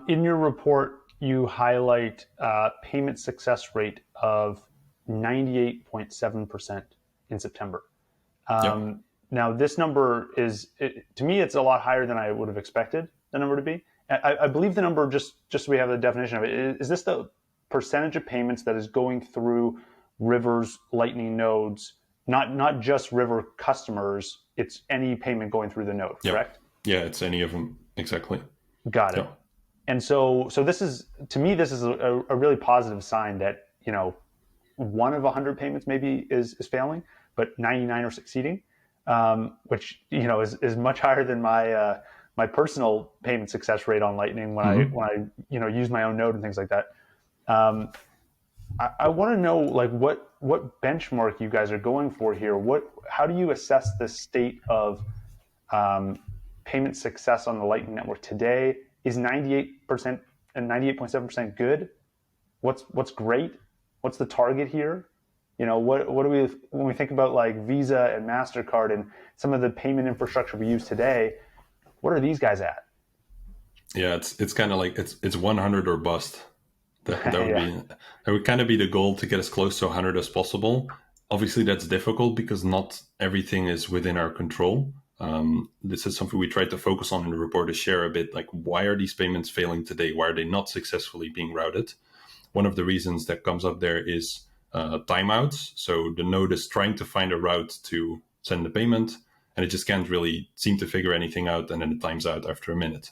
In your report, you highlight payment success rate of 98.7% in September. Yeah. Now, this number to me, it's a lot higher than I would have expected the number to be. I believe the number, just so we have the definition of it, is this the percentage of payments that is going through River's Lightning nodes, not just River customers, it's any payment going through the node, Yeah. correct? Yeah, it's any of them. Exactly. Got it. Yeah. And so this is, to me, this is a really positive sign that, one of 100 payments maybe is failing, but 99 are succeeding, which is much higher than my personal payment success rate on Lightning when Mm-hmm. I use my own node and things like that. Um, I want to know, like, what benchmark you guys are going for here. How do you assess the state of um, payment success on the Lightning Network today? Is 98% and 98.7% good? What's great? What's the target here? What do we, when we think about like Visa and MasterCard and some of the payment infrastructure we use today, what are these guys at? Yeah, it's kind of like it's 100 or bust. That would Yeah. be that would kind of be the goal, to get as close to 100 as possible. Obviously, that's difficult because not everything is within our control. This is something we try to focus on in the report, to share a bit, like, why are these payments failing today? Why are they not successfully being routed? One of the reasons that comes up there is timeouts. So the node is trying to find a route to send the payment, and it just can't really seem to figure anything out, and then it times out after a minute.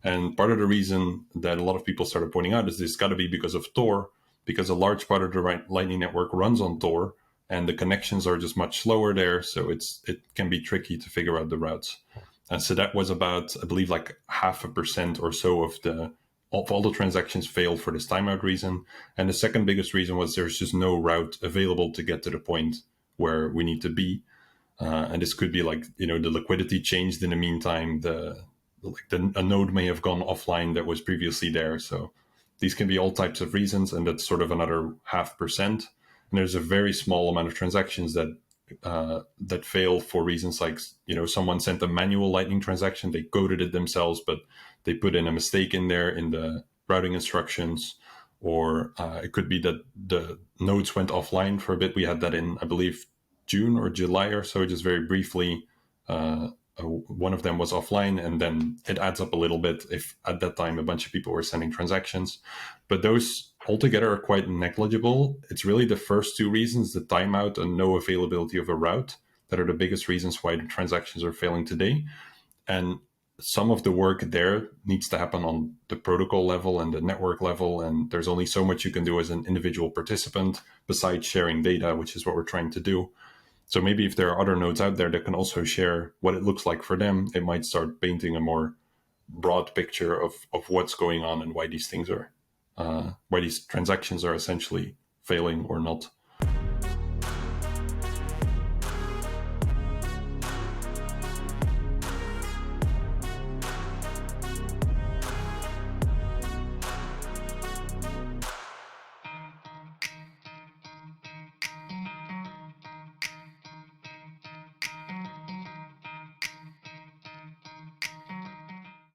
And part of the reason that a lot of people started pointing out is this got to be because of Tor, because a large part of the Lightning Network runs on Tor, and the connections are just much slower there, so it can be tricky to figure out the routes. And so that was about, I believe, like 0.5% or so of all the transactions failed for this timeout reason. And the second biggest reason was there's just no route available to get to the point where we need to be. And this could be like, the liquidity changed in the meantime. A node may have gone offline that was previously there. So these can be all types of reasons, and that's sort of another 0.5%. And there's a very small amount of transactions that fail for reasons like, someone sent a manual Lightning transaction, they coded it themselves, but they put in a mistake in there in the routing instructions, or it could be that the nodes went offline for a bit. We had that in, I believe, June or July or so, just very briefly. One of them was offline, and then it adds up a little bit if at that time a bunch of people were sending transactions. But those altogether are quite negligible. It's really the first two reasons, the timeout and no availability of a route, that are the biggest reasons why the transactions are failing today. And some of the work there needs to happen on the protocol level and the network level, and there's only so much you can do as an individual participant besides sharing data, which is what we're trying to do. So maybe if there are other nodes out there that can also share what it looks like for them, it might start painting a more broad picture of what's going on and why these things are, why these transactions are essentially failing or not.